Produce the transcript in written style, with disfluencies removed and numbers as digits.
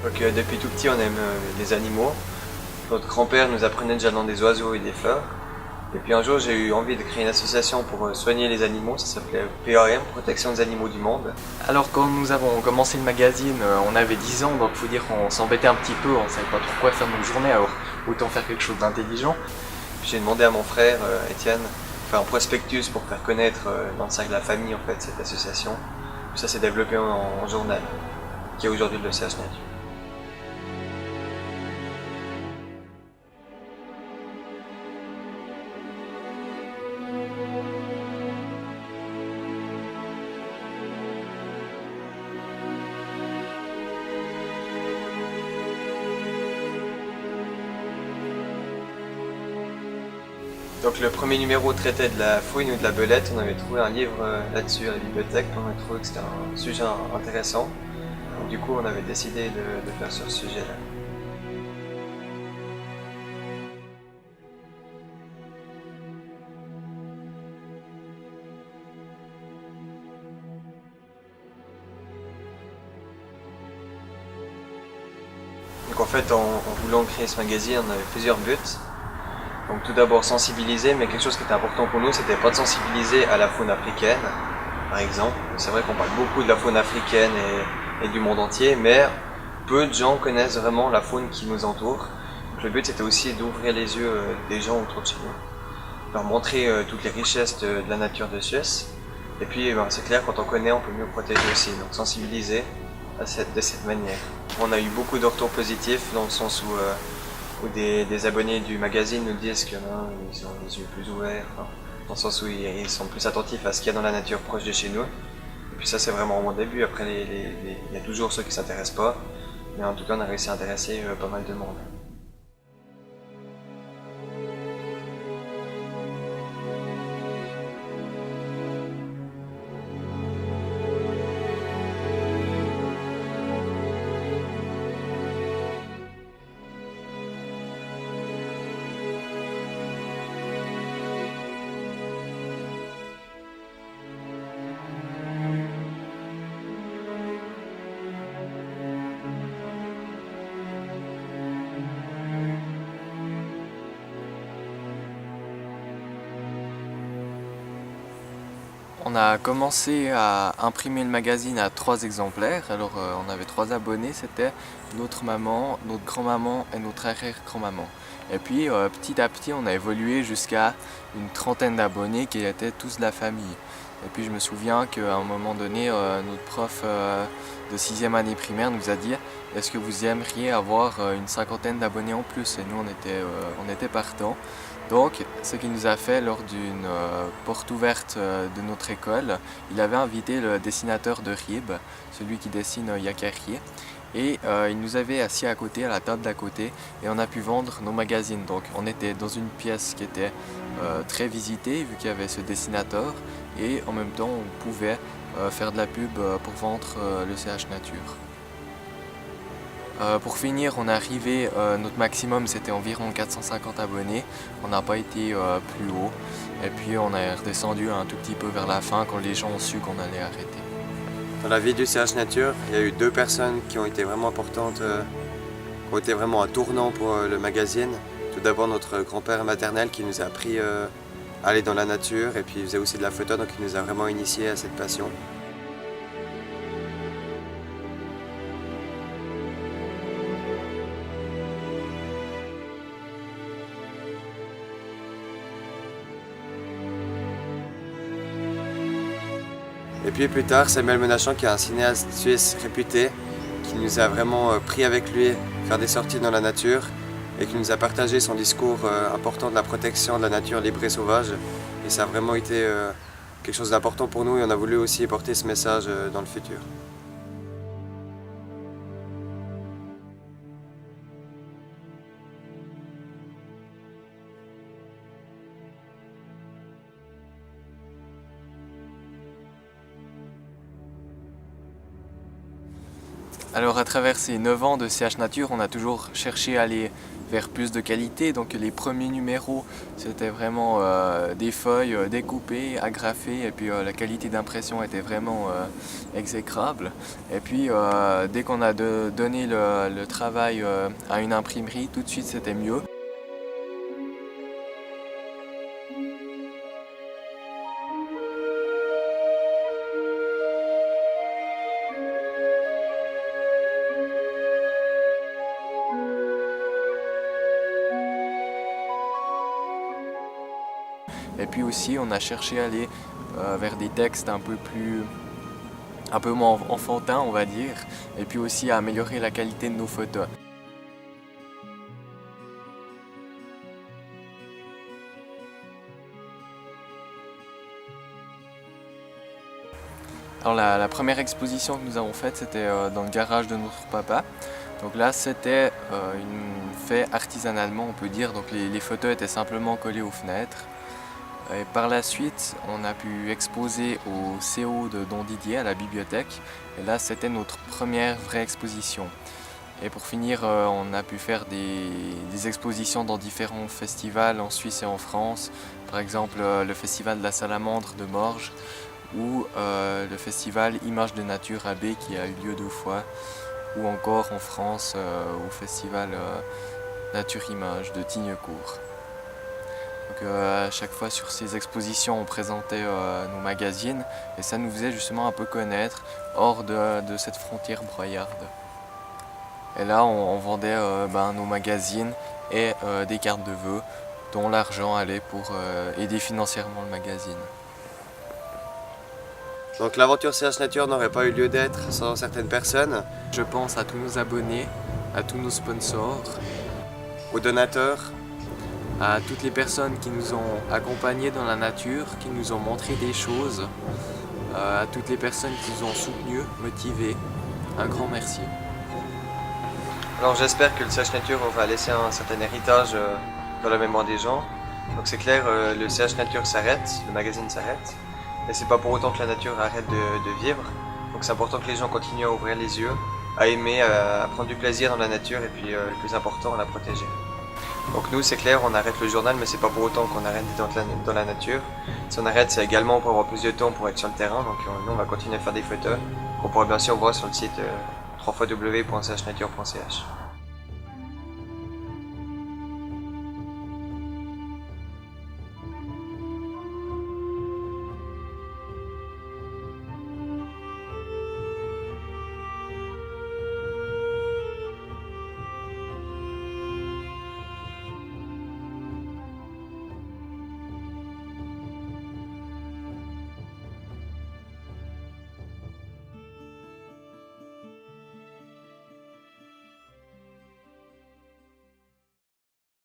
Donc depuis tout petit on aime les animaux. Notre grand-père nous apprenait déjà dans des oiseaux et des fleurs. Et puis un jour j'ai eu envie de créer une association pour soigner les animaux, ça s'appelait PAM, Protection des animaux du monde. Alors quand nous avons commencé le magazine, on avait 10 ans, donc faut dire qu'on s'embêtait un petit peu, on savait pas trop quoi faire de nos journées, alors autant faire quelque chose d'intelligent. Puis j'ai demandé à mon frère Étienne de faire un prospectus pour faire connaître dans le cercle de la famille en fait cette association. Puis ça s'est développé en journal, qui est aujourd'hui le CH Nature. Donc le premier numéro traitait de la fouine ou de la belette, on avait trouvé un livre là-dessus à la bibliothèque, on avait trouvé que c'était un sujet intéressant. Donc, du coup on avait décidé de faire sur ce sujet-là. Donc en fait en voulant créer ce magazine on avait plusieurs buts. Donc tout d'abord sensibiliser, mais quelque chose qui était important pour nous, c'était pas de sensibiliser à la faune africaine, par exemple. C'est vrai qu'on parle beaucoup de la faune africaine et du monde entier, mais peu de gens connaissent vraiment la faune qui nous entoure. Donc le but c'était aussi d'ouvrir les yeux des gens autour de chez nous, leur montrer toutes les richesses de la nature de Suisse. Et puis c'est clair, quand on connaît, on peut mieux protéger aussi, donc sensibiliser de cette manière. On a eu beaucoup de retours positifs dans le sens où des abonnés du magazine nous disent qu'ils ont les yeux plus ouverts, dans le sens où ils sont plus attentifs à ce qu'il y a dans la nature proche de chez nous. Et puis ça c'est vraiment mon début, après il y a toujours ceux qui ne s'intéressent pas, mais en tout cas on a réussi à intéresser pas mal de monde. On a commencé à imprimer le magazine à 3 exemplaires, alors on avait 3 abonnés, c'était notre maman, notre grand-maman et notre arrière-grand-maman. Et puis petit à petit on a évolué jusqu'à une trentaine d'abonnés qui étaient tous de la famille. Et puis je me souviens qu'à un moment donné, notre prof de 6e année primaire nous a dit « Est-ce que vous aimeriez avoir une cinquantaine d'abonnés en plus ?» Et nous on était partants. Donc, ce qu'il nous a fait lors d'une porte ouverte de notre école, il avait invité le dessinateur de Ribe, celui qui dessine Yakari, et il nous avait assis à côté, à la table d'à côté, et on a pu vendre nos magazines. Donc, on était dans une pièce qui était très visitée, vu qu'il y avait ce dessinateur, et en même temps, on pouvait faire de la pub pour vendre le CH Nature. Pour finir, on est arrivé, notre maximum c'était environ 450 abonnés, on n'a pas été plus haut, et puis on est redescendu un tout petit peu vers la fin quand les gens ont su qu'on allait arrêter. Dans la vie du CH Nature, il y a eu 2 personnes qui ont été vraiment importantes, qui ont été vraiment un tournant pour le magazine. Tout d'abord notre grand-père maternel qui nous a appris à aller dans la nature, et puis il faisait aussi de la photo, donc il nous a vraiment initiés à cette passion. Et puis plus tard, Samuel Menachon, qui est un cinéaste suisse réputé, qui nous a vraiment pris avec lui faire des sorties dans la nature et qui nous a partagé son discours important de la protection de la nature libre et sauvage. Et ça a vraiment été quelque chose d'important pour nous et on a voulu aussi porter ce message dans le futur. Alors à travers ces 9 ans de CH Nature, on a toujours cherché à aller vers plus de qualité. Donc les premiers numéros, c'était vraiment des feuilles découpées, agrafées, et puis la qualité d'impression était vraiment exécrable. Et puis dès qu'on a donné le travail à une imprimerie, tout de suite c'était mieux. Et puis aussi, on a cherché à aller vers des textes un peu moins enfantins, on va dire, et puis aussi à améliorer la qualité de nos photos. Alors la première exposition que nous avons faite, c'était dans le garage de notre papa. Donc là, c'était fait artisanalement, on peut dire. Donc les photos étaient simplement collées aux fenêtres. Et par la suite, on a pu exposer au CO de Don Didier à la bibliothèque. Et là, c'était notre première vraie exposition. Et pour finir, on a pu faire des expositions dans différents festivals en Suisse et en France. Par exemple, le festival de la Salamandre de Morges ou le festival Images de Nature à B qui a eu lieu 2 fois. Ou encore en France au festival Nature Images de Tignecourt. Donc à chaque fois sur ces expositions on présentait nos magazines et ça nous faisait justement un peu connaître hors de cette frontière broyarde. Et là on vendait nos magazines et des cartes de vœux dont l'argent allait pour aider financièrement le magazine. Donc l'aventure CH Nature n'aurait pas eu lieu d'être sans certaines personnes. Je pense à tous nos abonnés, à tous nos sponsors, aux donateurs, à toutes les personnes qui nous ont accompagnés dans la nature, qui nous ont montré des choses, à toutes les personnes qui nous ont soutenus, motivés. Un grand merci. Alors j'espère que le CH Nature va laisser un certain héritage dans la mémoire des gens. Donc c'est clair, le CH Nature s'arrête, le magazine s'arrête. Et c'est pas pour autant que la nature arrête de vivre. Donc c'est important que les gens continuent à ouvrir les yeux, à aimer, à prendre du plaisir dans la nature et puis le plus important, à la protéger. Donc nous c'est clair, on arrête le journal mais c'est pas pour autant qu'on arrête d'être dans la nature. Si on arrête c'est également pour avoir plus de temps pour être sur le terrain. Donc nous on va continuer à faire des photos qu'on pourra bien sûr voir sur le site www.chnature.ch.